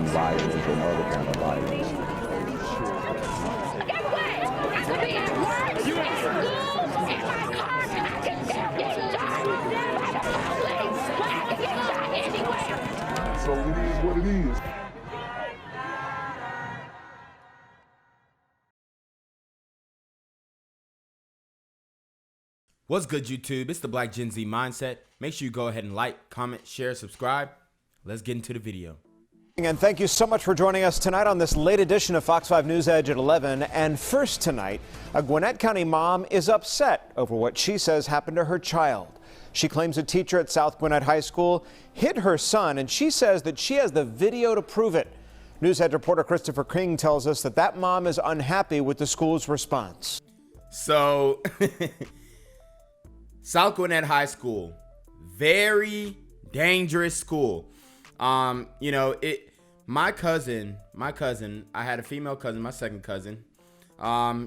violence and other kind of violence. Guess what? I could be at work, at school, in my car, and I can still get shot by the police. But I can get shot anywhere. So it is what it is. What's good, YouTube? It's the Black Gen Z Mindset. Make sure you go ahead and like, comment, share, subscribe. Let's get into the video. And thank you so much for joining us tonight on this late edition of Fox 5 News Edge at 11. And first tonight, a Gwinnett County mom is upset over what she says happened to her child. She claims a teacher at South Gwinnett High School hit her son, and she says that she has the video to prove it. Newshead reporter Christopher King tells us that that mom is unhappy with the school's response. So, South Gwinnett High School, very dangerous school. My cousin, I had a female cousin, my second cousin.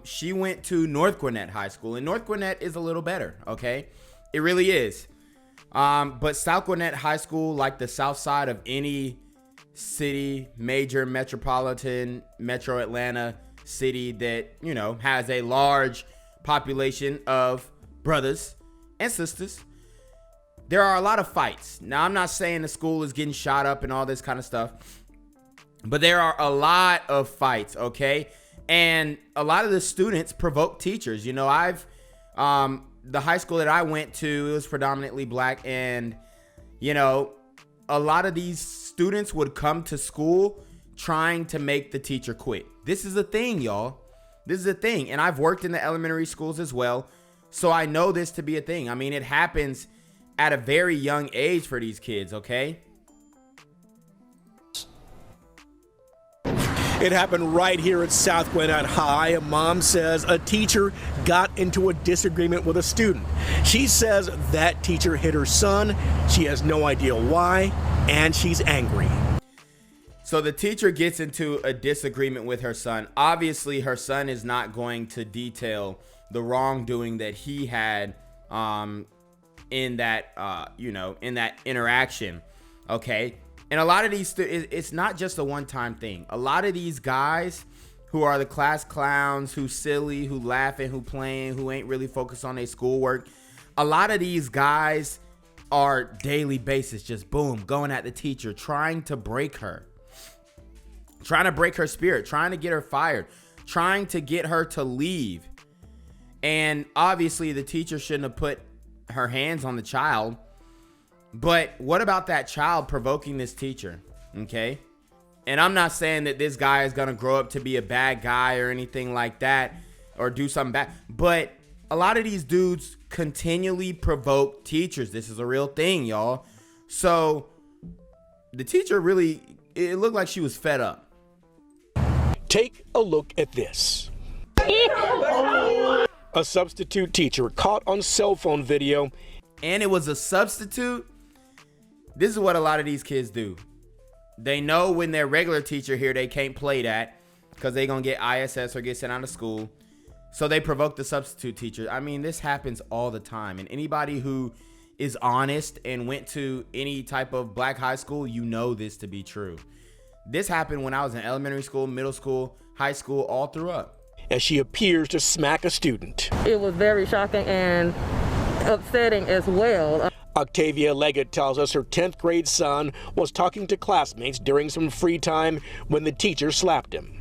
She went to North Gwinnett High School, and North Gwinnett is a little better, okay? It really is. But South Gwinnett High School, like the south side of any city, major metropolitan, metro Atlanta city that, has a large population of brothers and sisters, there are a lot of fights. Now, I'm not saying the school is getting shot up and all this kind of stuff, but there are a lot of fights, okay? And a lot of the students provoke teachers. The high school that I went to, it was predominantly black, and, a lot of these students would come to school trying to make the teacher quit. This is a thing, y'all. This is a thing. And I've worked in the elementary schools as well, so I know this to be a thing. I mean, it happens at a very young age for these kids, okay? It happened right here at South Gwinnett High. A mom says a teacher got into a disagreement with a student. She says that teacher hit her son. She has no idea why, and she's angry. So the teacher gets into a disagreement with her son. Obviously, her son is not going to detail the wrongdoing that he had in that interaction, okay? And a lot of these, it's not just a one-time thing. A lot of these guys who are the class clowns, who silly, who laughing, who playing, who ain't really focused on their schoolwork, a lot of these guys are daily basis, just boom, going at the teacher, trying to break her spirit, trying to get her fired, trying to get her to leave. And obviously the teacher shouldn't have put her hands on the child, but what about that child provoking this teacher? Okay. And I'm not saying that this guy is going to grow up to be a bad guy or anything like that, or do something bad, but a lot of these dudes continually provoke teachers. This is a real thing, y'all. So the teacher really, it looked like she was fed up. Take a look at this. A substitute teacher caught on cell phone video. And it was a substitute. This is what a lot of these kids do. They know when their regular teacher here, they can't play that because they're going to get ISS or get sent out of school. So they provoke the substitute teacher. I mean, this happens all the time. And anybody who is honest and went to any type of black high school, you know this to be true. This happened when I was in elementary school, middle school, high school, all throughout. As she appears to smack a student. It was very shocking and upsetting as well. Octavia Leggett tells us her 10th grade son was talking to classmates during some free time when the teacher slapped him.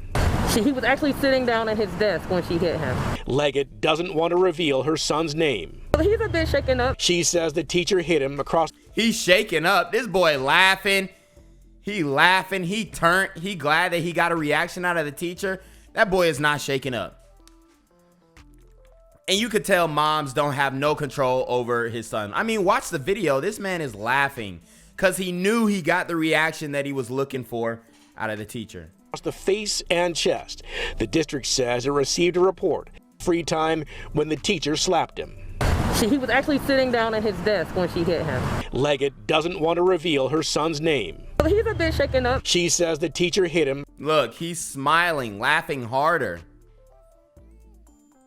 He was actually sitting down at his desk when she hit him. Leggett doesn't want to reveal her son's name. He's a bit shaken up. She says the teacher hit him across. He's shaking up. This boy laughing. He laughing. He turned. He glad that he got a reaction out of the teacher. That boy is not shaking up. And you could tell moms don't have no control over his son. I mean, watch the video. This man is laughing because he knew he got the reaction that he was looking for out of the teacher. Across the face and chest. The district says it received a report. Free time when the teacher slapped him. He was actually sitting down at his desk when she hit him. Leggett doesn't want to reveal her son's name. He's a bit shaken up. She says the teacher hit him. Look, he's smiling, laughing harder.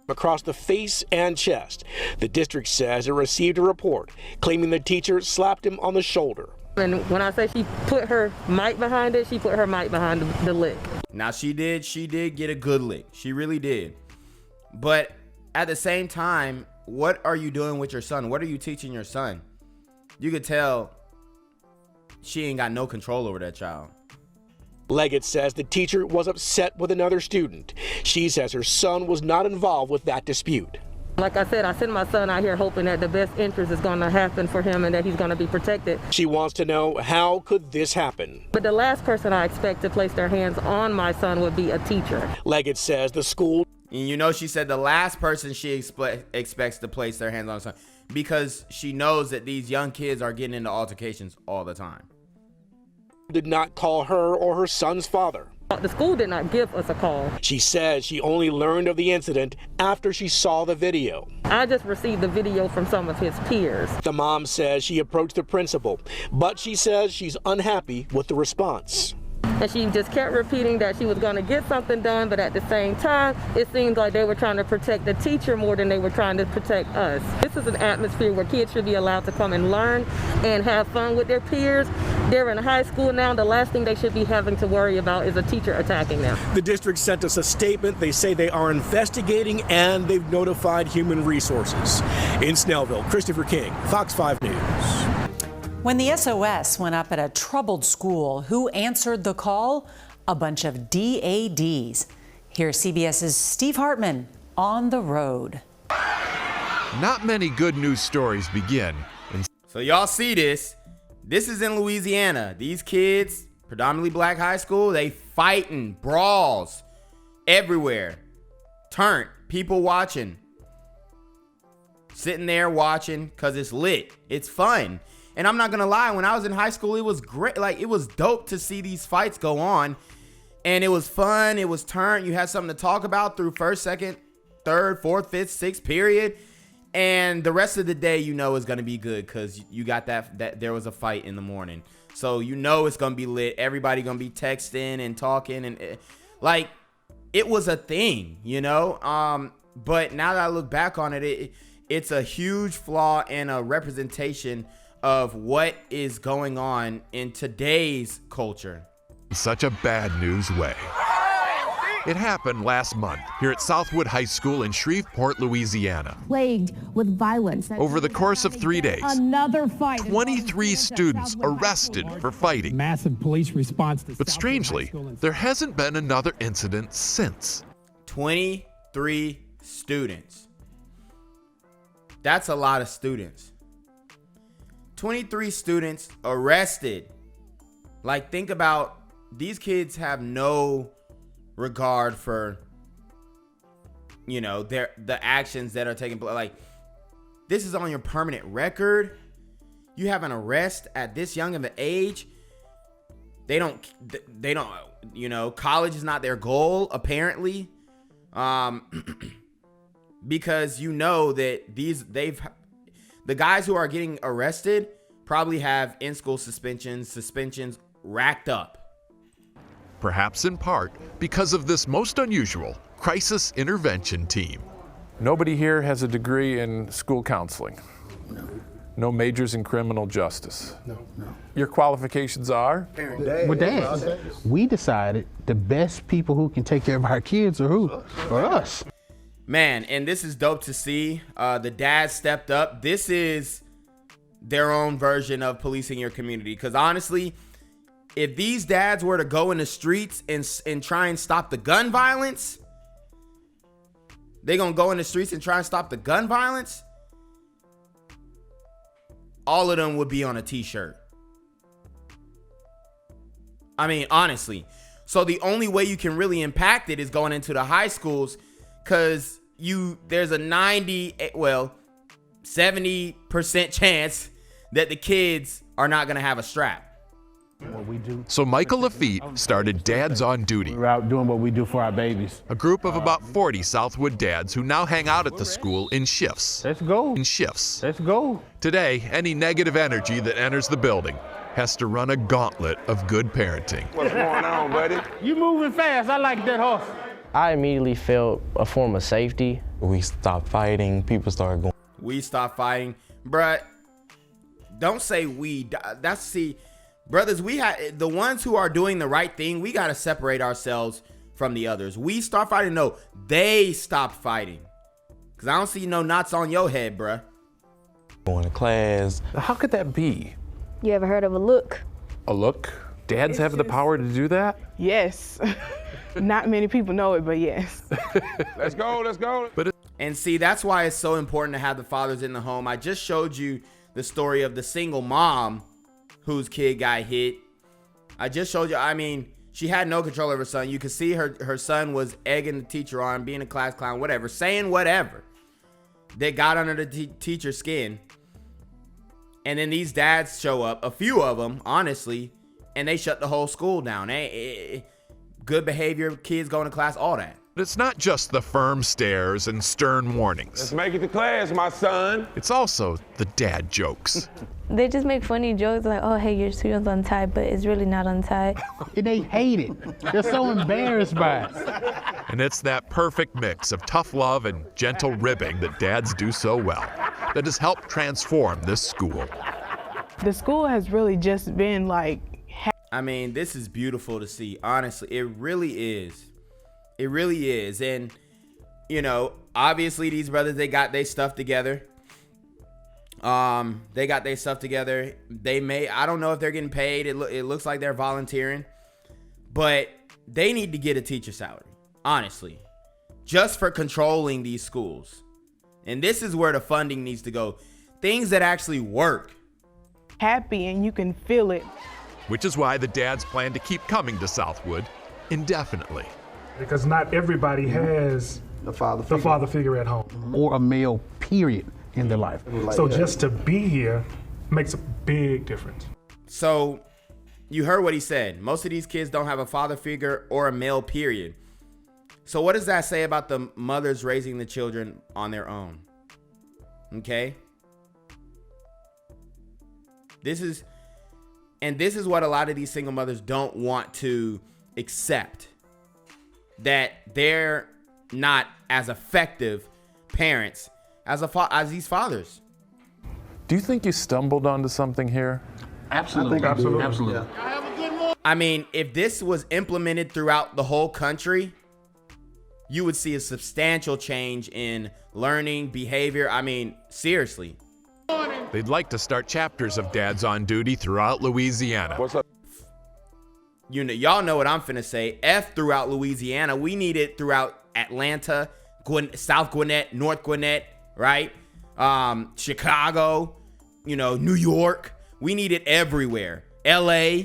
Across the face and chest. The district says it received a report claiming the teacher slapped him on the shoulder. And when I say she put her might behind it, she put her might behind the lick. Now she did get a good lick. She really did. But at the same time, what are you doing with your son? What are you teaching your son? You could tell she ain't got no control over that child. Leggett says the teacher was upset with another student. She says her son was not involved with that dispute. Like I said, I sent my son out here hoping that the best interest is going to happen for him and that he's going to be protected. She wants to know, how could this happen? But the last person I expect to place their hands on my son would be a teacher. Leggett says the school... And you know, she said the last person she expects to place their hands on her son, because she knows that these young kids are getting into altercations all the time. Did not call her or her son's father. The school did not give us a call. She says she only learned of the incident after she saw the video. I just received the video from some of his peers. The mom says she approached the principal, but she says she's unhappy with the response. And she just kept repeating that she was going to get something done, but at the same time, it seemed like they were trying to protect the teacher more than they were trying to protect us. This is an atmosphere where kids should be allowed to come and learn and have fun with their peers. They're in high school now. The last thing they should be having to worry about is a teacher attacking them. The district sent us a statement. They say they are investigating and they've notified Human Resources. In Snellville, Christopher King, Fox 5 News. When the SOS went up at a troubled school, who answered the call? A bunch of DADs. Here's CBS's Steve Hartman on the road. Not many good news stories begin. So y'all see this. This is in Louisiana. These kids, predominantly black high school, they fighting, brawls everywhere. Turnt, people watching. Sitting there watching because it's lit. It's fun. And I'm not going to lie, when I was in high school, it was great. Like, it was dope to see these fights go on. And it was fun. It was turnt. You had something to talk about through first, second, third, fourth, fifth, sixth period. And the rest of the day, you know, is going to be good because you got that there was a fight in the morning. So you know it's going to be lit. Everybody going to be texting and talking. And like, it was a thing, you know. But now that I look back on it, it's a huge flaw and a representation of what is going on in today's culture. Such a bad news way. It happened last month here at Southwood High School in Shreveport, Louisiana. Plagued with violence. Over the course of 3 days, Another fight. 23 students arrested for fighting. Massive police response. But strangely, there hasn't been another incident since. 23 students. That's a lot of students. 23 students arrested. Like, think about, these kids have no regard for, you know, the actions that are taking place. Like, this is on your permanent record. You have an arrest at this young of an age. They don't, you know, college is not their goal, apparently. Because you know that the guys who are getting arrested probably have in-school suspensions racked up. Perhaps in part because of this most unusual crisis intervention team. Nobody here has a degree in school counseling. No majors in criminal justice. No. Your qualifications are? Well, Dad, we decided the best people who can take care of our kids are who? Are us. Man, and this is dope to see. The dads stepped up. This is their own version of policing your community. Because honestly, if these dads were to go in the streets and try and stop the gun violence, they're going to go in the streets and try and stop the gun violence, all of them would be on a t-shirt. I mean, honestly. So the only way you can really impact it is going into the high schools, because there's a 70% chance that the kids are not going to have a strap. So Michael Lafitte started Dads on Duty. We're out doing what we do for our babies. A group of about 40 Southwood dads who now hang out at the school in shifts. Let's go. Let's go. Today, any negative energy that enters the building has to run a gauntlet of good parenting. What's going on, buddy? You moving fast. I like that horse. I immediately felt a form of safety. We stopped fighting. People started going. We stopped fighting. Bruh, Don't say we. Brothers, we had the ones who are doing the right thing. We got to separate ourselves from the others. We start fighting. No, they stopped fighting. Cause I don't see no knots on your head, bruh. Going to class. How could that be? You ever heard of a look? A look? Dads have the power to do that? Yes. Not many people know it, but yes. Let's go. And see, that's why it's so important to have the fathers in the home. I just showed you the story of the single mom whose kid got hit. I just showed you, I mean, she had no control of her son. You could see her son was egging the teacher on, being a class clown, whatever, saying whatever. They got under the teacher's skin. And then these dads show up, a few of them, honestly, and they shut the whole school down. Good behavior, kids going to class, all that. But it's not just the firm stares and stern warnings. Let's make it to class, my son. It's also the dad jokes. They just make funny jokes like, oh, hey, your student's untied, but it's really not untied. And they hate it. They're so embarrassed by it. And it's that perfect mix of tough love and gentle ribbing that dads do so well that has helped transform this school. The school has really just been like... I mean, this is beautiful to see. Honestly, it really is. It really is. And, you know, obviously these brothers, they got their stuff together. They got their stuff together. I don't know if they're getting paid. It looks like they're volunteering. But they need to get a teacher salary, honestly, just for controlling these schools. And this is where the funding needs to go. Things that actually work. Happy and you can feel it. Which is why the dads plan to keep coming to Southwood indefinitely. Because not everybody has the father figure at home. Or a male, period, in their life. So just to be here makes a big difference. So you heard what he said. Most of these kids don't have a father figure or a male, period. So what does that say about the mothers raising the children on their own? Okay? This is what a lot of these single mothers don't want to accept. That they're not as effective parents as these fathers. Do you think you stumbled onto something here? Absolutely. Absolutely. Yeah. I mean, if this was implemented throughout the whole country, you would see a substantial change in learning, behavior. I mean, seriously. They'd like to start chapters of Dads on Duty throughout Louisiana. What's up? Y'all know what I'm finna say. F throughout Louisiana. We need it throughout Atlanta, South Gwinnett, North Gwinnett, right? Chicago, New York. We need it everywhere. LA,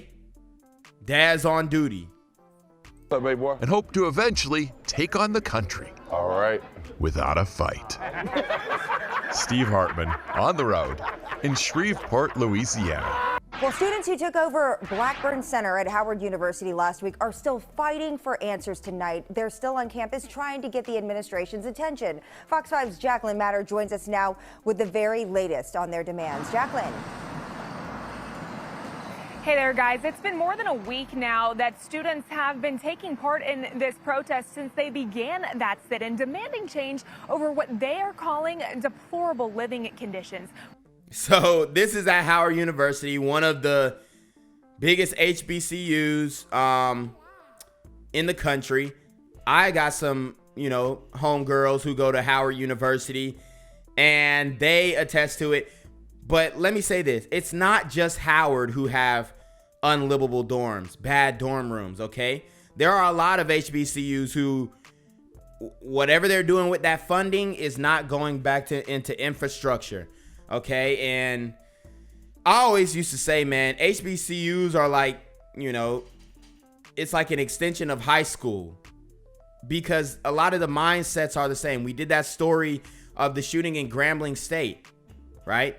Dads on Duty. What's up, baby boy? And hope to eventually take on the country. All right. Without a fight. Steve Hartman on the road in Shreveport, Louisiana. Well, students who took over Blackburn Center at Howard University last week are still fighting for answers tonight. They're still on campus trying to get the administration's attention. Fox 5's Jacqueline Matter joins us now with the very latest on their demands. Jacqueline. Hey there, guys. It's been more than a week now that students have been taking part in this protest since they began that sit-in, demanding change over what they are calling deplorable living conditions. So this is at Howard University, one of the biggest HBCUs in the country. I got some, homegirls who go to Howard University, and they attest to it. But let me say this. It's not just Howard who have unlivable dorms, bad dorm rooms, okay? There are a lot of HBCUs who, whatever they're doing with that funding is not going back into infrastructure. Okay, and I always used to say, man, HBCUs are like, it's like an extension of high school because a lot of the mindsets are the same. We did that story of the shooting in Grambling State, right?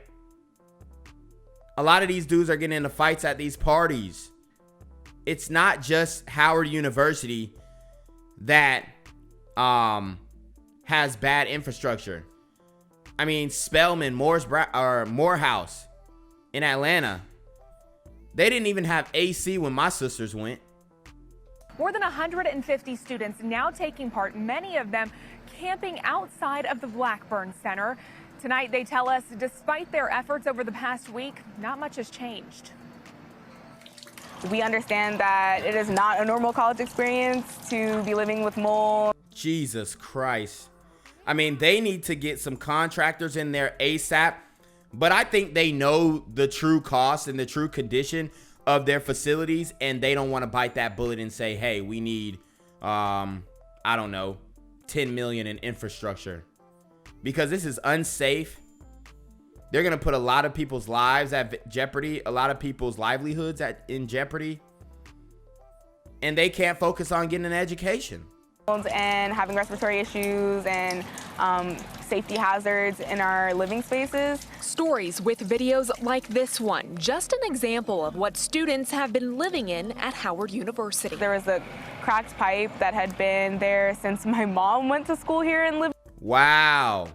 A lot of these dudes are getting into fights at these parties. It's not just Howard University that has bad infrastructure. I mean, Spelman, Morehouse in Atlanta, they didn't even have AC when my sisters went. More than 150 students now taking part, many of them camping outside of the Blackburn Center. Tonight, they tell us, despite their efforts over the past week, not much has changed. We understand that it is not a normal college experience to be living with mold. Jesus Christ. I mean, they need to get some contractors in there ASAP, but I think they know the true cost and the true condition of their facilities, and they don't want to bite that bullet and say, hey, we need, I don't know, 10 million in infrastructure, because this is unsafe. They're going to put a lot of people's lives at jeopardy, a lot of people's livelihoods in jeopardy, and they can't focus on getting an education. And having respiratory issues and safety hazards in our living spaces. Stories with videos like this one, just an example of what students have been living in at Howard University. There was a cracked pipe that had been there since my mom went to school here and lived. Wow.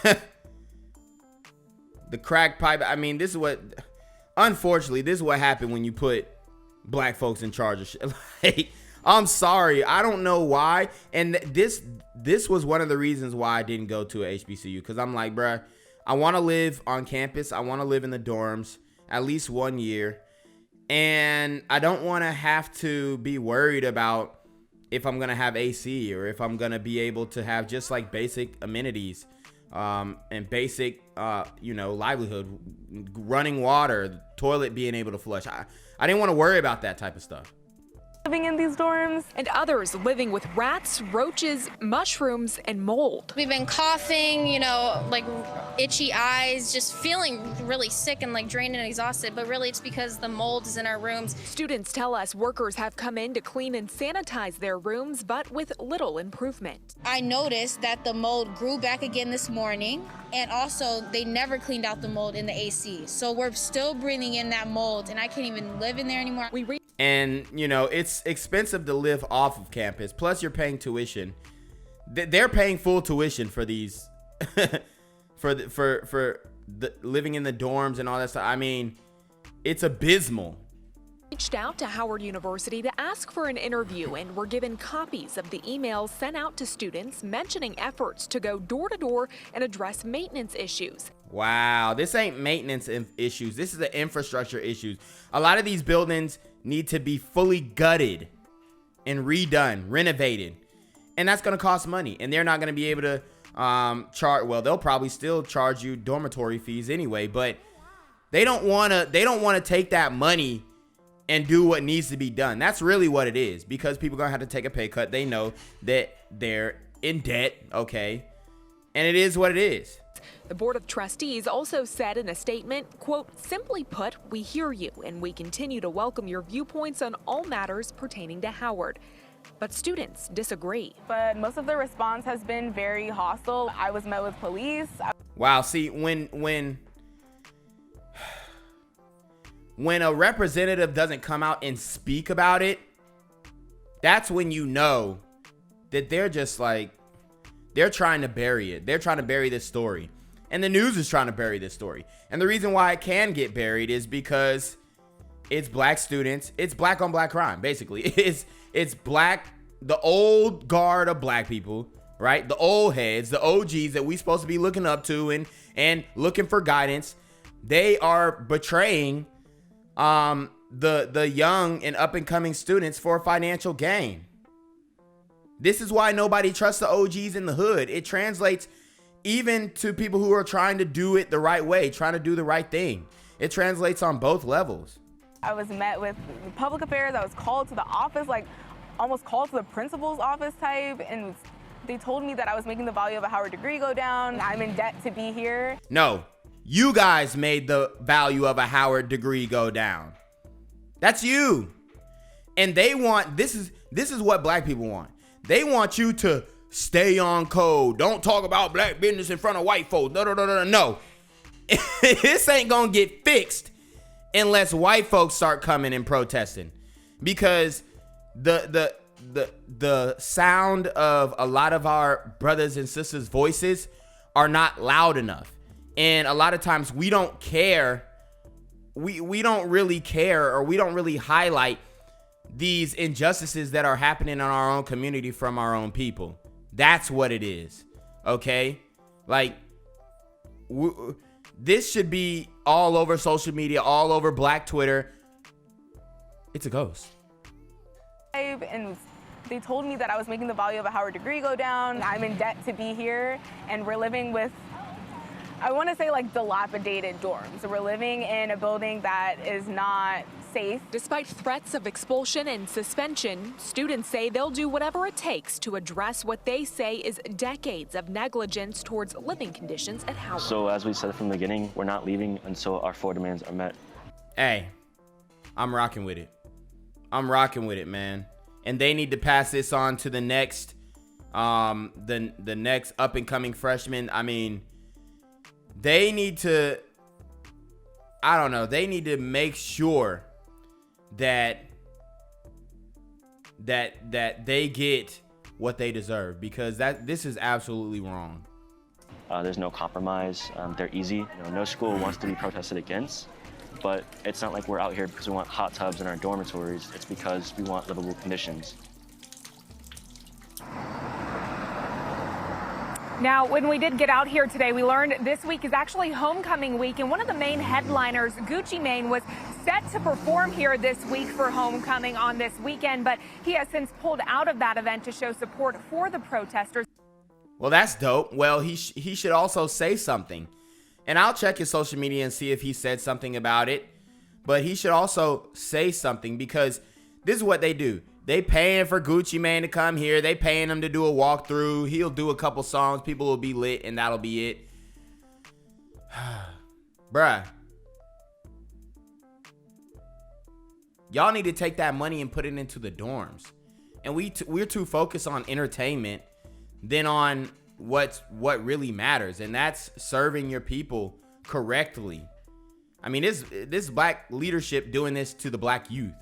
The crack pipe. I mean, this is what, unfortunately, this is what happened when you put black folks in charge of shit. Like, I'm sorry, I don't know why. And this was one of the reasons why I didn't go to a HBCU, because I'm like, bruh, I want to live on campus. I want to live in the dorms at least 1 year, and I don't want to have to be worried about if I'm gonna have AC or if I'm gonna be able to have just like basic amenities and basic livelihood, running water, toilet being able to flush. I didn't want to worry about that type of stuff. Living in these dorms. And others living with rats, roaches, mushrooms, and mold. We've been coughing, like itchy eyes, just feeling really sick and like drained and exhausted, but really it's because the mold is in our rooms. Students tell us workers have come in to clean and sanitize their rooms, but with little improvement. I noticed that the mold grew back again this morning, and also they never cleaned out the mold in the AC. So we're still breathing in that mold, and I can't even live in there anymore. And, it's expensive to live off of campus. Plus, you're paying tuition. They're paying full tuition for these, for the living in the dorms and all that stuff. I mean, it's abysmal. Reached out to Howard University to ask for an interview and were given copies of the emails sent out to students mentioning efforts to go door to door and address maintenance issues. Wow, this ain't maintenance issues. This is the infrastructure issues. A lot of these buildings need to be fully gutted and redone, renovated. And that's going to cost money. And they're not going to be able to charge, well, they'll probably still charge you dormitory fees anyway, but they don't want to take that money and do what needs to be done. That's really what it is, because people are going to have to take a pay cut. They know that they're in debt, okay? And it is what it is. The Board of Trustees also said in a statement, quote, "Simply put, we hear you and we continue to welcome your viewpoints on all matters pertaining to Howard." But students disagree. But most of the response has been very hostile. I was met with police. Wow, see, when a representative doesn't come out and speak about it, that's when you know that they're just like, they're trying to bury it. They're trying to bury this story. And the news is trying to bury this story. And the reason why it can get buried is because it's black students. It's black on black crime, basically. It's black, the old guard of black people, right? The old heads, the OGs that we supposed to be looking up to and looking for guidance. They are betraying the young and up and coming students for financial gain. This is why nobody trusts the OGs in the hood. It translates even to people who are trying to do it the right way, trying to do the right thing. It translates on both levels. I was met with public affairs. I was called to the office, like almost called to the principal's office type, and they told me that I was making the value of a Howard degree go down. I'm in debt to be here. No, you guys made the value of a Howard degree go down. That's you. And they want, this is what black people want. They want you to stay on code. Don't talk about black business in front of white folks. No. This ain't gonna get fixed unless white folks start coming and protesting, because the sound of a lot of our brothers and sisters' voices are not loud enough. And a lot of times we don't care. We don't really care, or we don't really highlight these injustices that are happening in our own community from our own people. That's what it is. okay? Like, this should be all over social media, all over Black Twitter. It's a ghost. And they told me that I was making the value of a Howard degree go down. I'm in debt to be here, and we're living with, I want to say, like, dilapidated dorms. So we're living in a building that is not safe. Despite threats of expulsion and suspension, students say they'll do whatever it takes to address what they say is decades of negligence towards living conditions at Howard. So as we said from the beginning, we're not leaving until our 4 demands are met. Hey, I'm rocking with it. I'm rocking with it, man. And they need to pass this on to the next, the next up and coming freshman. I mean, they need to, I don't know, they need to make sure that they get what they deserve, because this is absolutely wrong. There's no compromise. They're easy. You know, no school wants to be protested against, but it's not like we're out here because we want hot tubs in our dormitories. It's because we want livable conditions. Now, when we did get out here today, we learned this week is actually homecoming week, and one of the main headliners, Gucci Mane, was set to perform here this week for homecoming on this weekend, but he has since pulled out of that event to show support for the protesters. Well, that's dope. Well, he should also say something, and I'll check his social media and see if he said something about it, but he should also say something, because this is what they do. They paying for Gucci Mane to come here. They paying him to do a walkthrough. He'll do a couple songs. People will be lit, and that'll be it. Bruh. Y'all need to take that money and put it into the dorms. And we're too focused on entertainment than on what really matters, and that's serving your people correctly. I mean, this black leadership doing this to the black youth.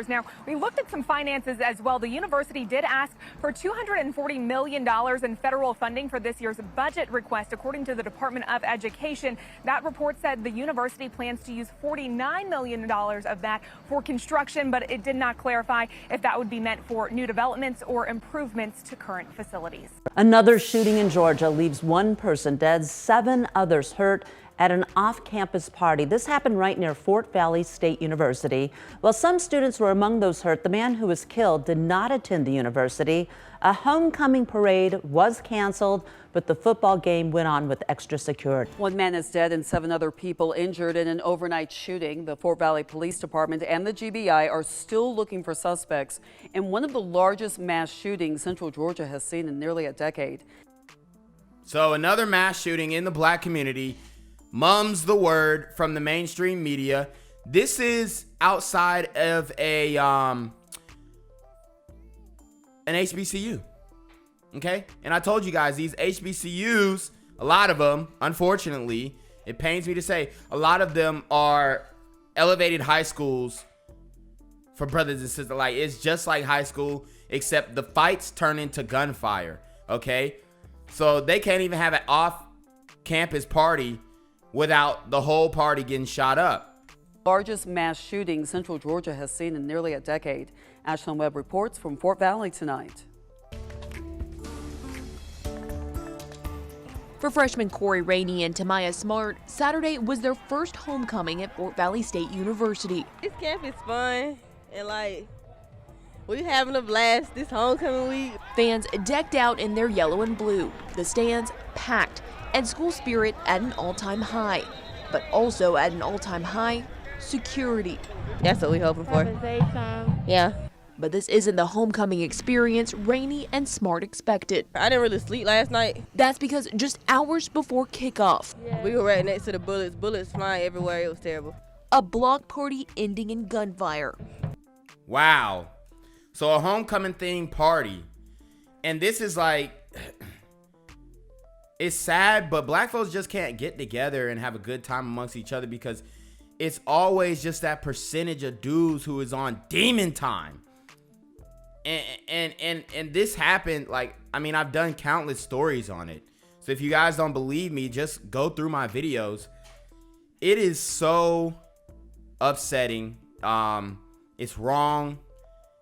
Now, we looked at some finances as well. The university did ask for $240 million in federal funding for this year's budget request, according to the Department of Education. That report said the university plans to use $49 million of that for construction, but it did not clarify if that would be meant for new developments or improvements to current facilities. Another shooting in Georgia leaves one person dead, 7 others hurt at an off-campus party. This happened right near Fort Valley State University. While some students were among those hurt, the man who was killed did not attend the university. A homecoming parade was canceled, but the football game went on with extra security. One man is dead and 7 other people injured in an overnight shooting. The Fort Valley Police Department and the GBI are still looking for suspects in one of the largest mass shootings Central Georgia has seen in nearly a decade. So another mass shooting in the black community. Mum's the word from the mainstream media. This is outside of an HBCU. Okay? And I told you guys, these HBCUs, a lot of them, unfortunately, it pains me to say, a lot of them are elevated high schools for brothers and sisters. Like, it's just like high school, except the fights turn into gunfire. Okay? So they can't even have an off-campus party without the whole party getting shot up. Largest mass shooting Central Georgia has seen in nearly a decade. Ashlyn Webb reports from Fort Valley tonight. For freshmen Corey Rainey and Tamaya Smart, Saturday was their first homecoming at Fort Valley State University. This camp is fun, and we're having a blast this homecoming week. Fans decked out in their yellow and blue, the stands packed, and school spirit at an all-time high. But also at an all-time high, security. That's what we're hoping for. Yeah. But this isn't the homecoming experience Rainey and Smart expected. I didn't really sleep last night. That's because just hours before kickoff, we were right next to the bullets flying everywhere. It was terrible. A block party ending in gunfire. Wow. So a homecoming themed party. And this is like, it's sad, but black folks just can't get together and have a good time amongst each other, because it's always just that percentage of dudes who is on demon time. And this happened, I've done countless stories on it. So if you guys don't believe me, just go through my videos. It is so upsetting. It's wrong.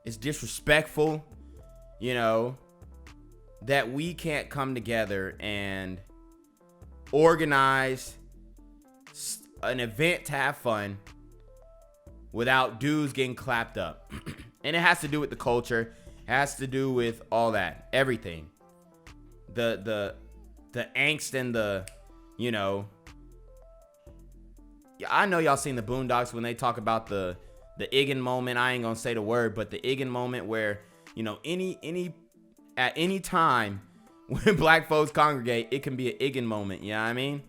It's disrespectful. You know, that we can't come together and organize an event to have fun without dudes getting clapped up. And it has to do with the culture, has to do with all that, everything. The angst and the, you know, I know y'all seen the Boondocks when they talk about the Iggin moment. I ain't gonna say the word, but the Iggin moment where, you know, at any time when black folks congregate, it can be an Iggin moment, you know what I mean?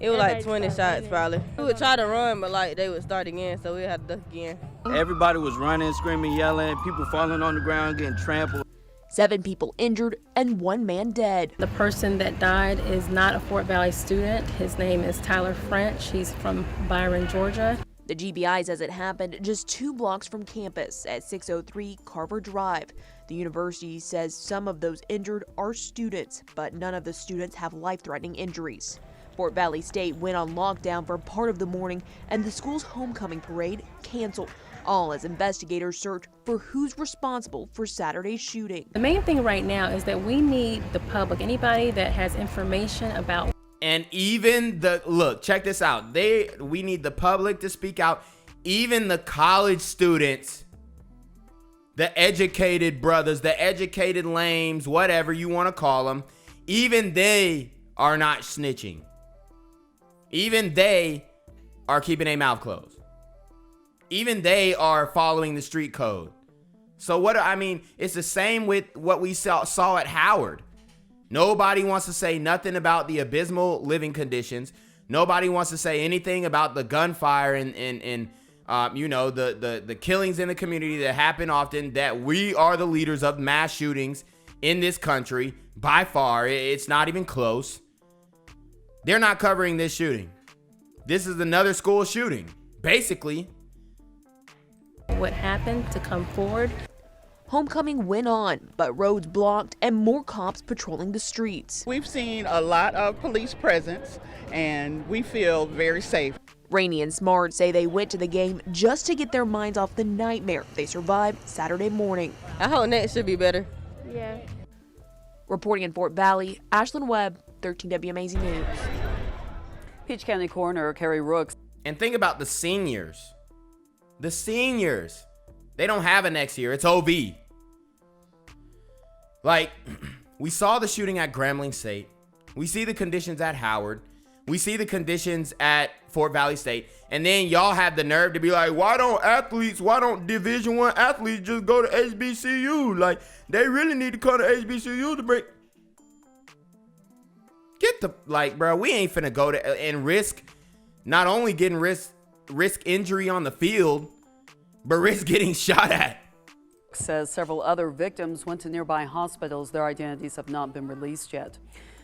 It was like 20 shots probably. We would try to run, but like they would start again, so we had to duck again. Everybody was running, screaming, yelling, people falling on the ground, getting trampled. 7 people injured and 1 man dead. The person that died is not a Fort Valley student. His name is Tyler French. He's from Byron, Georgia. The GBI says it happened just 2 blocks from campus at 603 Carver Drive. The university says some of those injured are students, but none of the students have life-threatening injuries. Fort Valley State went on lockdown for part of the morning, and the school's homecoming parade canceled, all as investigators search for who's responsible for Saturday's shooting. The main thing right now is that we need the public, anybody that has information about. And even look, check this out. We need the public to speak out. Even the college students, the educated brothers, the educated lames, whatever you want to call them, even they are not snitching. Even they are keeping their mouth closed. Even they are following the street code. So it's the same with what we saw at Howard. Nobody wants to say nothing about the abysmal living conditions. Nobody wants to say anything about the gunfire and the killings in the community that happen often, that we are the leaders of mass shootings in this country. By far, it's not even close. They're not covering this shooting. This is another school shooting, basically. What happened to come forward. Homecoming went on, but roads blocked and more cops patrolling the streets. We've seen a lot of police presence, and we feel very safe. Rainey and Smart say they went to the game just to get their minds off the nightmare they survived Saturday morning. I hope next should be better. Yeah. Reporting in Fort Valley, Ashlyn Webb, 13 WMAZ News. Peach County Coroner Carrie Rooks. And think about the seniors. The seniors. They don't have a next year. It's OV. Like, we saw the shooting at Grambling State. We see the conditions at Howard. We see the conditions at Fort Valley State. And then y'all have the nerve to be like, why don't Division I athletes just go to HBCU? Like, they really need to come to HBCU to break. Bro, we ain't finna go to and risk not only getting risk injury on the field, but risk getting shot at. Says several other victims went to nearby hospitals. Their identities have not been released yet.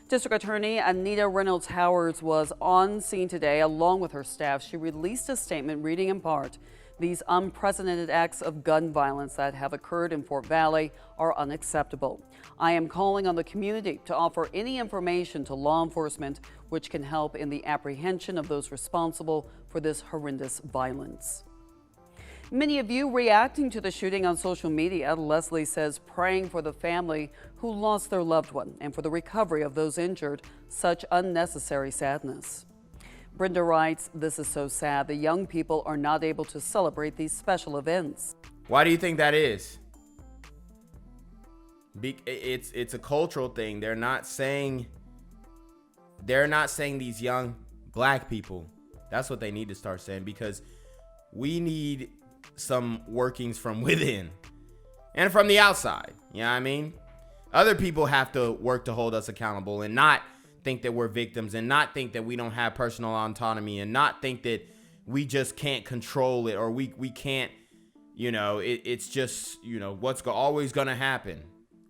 District Attorney Anita Reynolds Howards was on scene today along with her staff. She released a statement reading in part, "These unprecedented acts of gun violence that have occurred in Fort Valley are unacceptable. I am calling on the community to offer any information to law enforcement which can help in the apprehension of those responsible for this horrendous violence." Many of you reacting to the shooting on social media. Leslie says praying for the family who lost their loved one and for the recovery of those injured. Such unnecessary sadness. Brenda writes, "This is so sad. The young people are not able to celebrate these special events." Why do you think that is? It's a cultural thing. They're not saying these young black people. That's what they need to start saying, because we need some workings from within and from the outside. You know what I mean? Other people have to work to hold us accountable and not think that we're victims and not think that we don't have personal autonomy and not think that we just can't control it or we can't, it's just, what's always going to happen.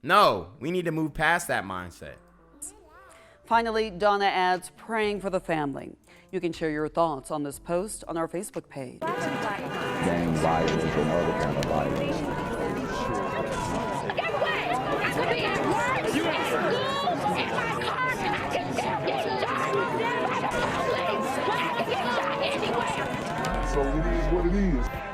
No, we need to move past that mindset. Finally, Donna adds, praying for the family. You can share your thoughts on this post on our Facebook page. Gang violence and other kind of violence. So it is what it is.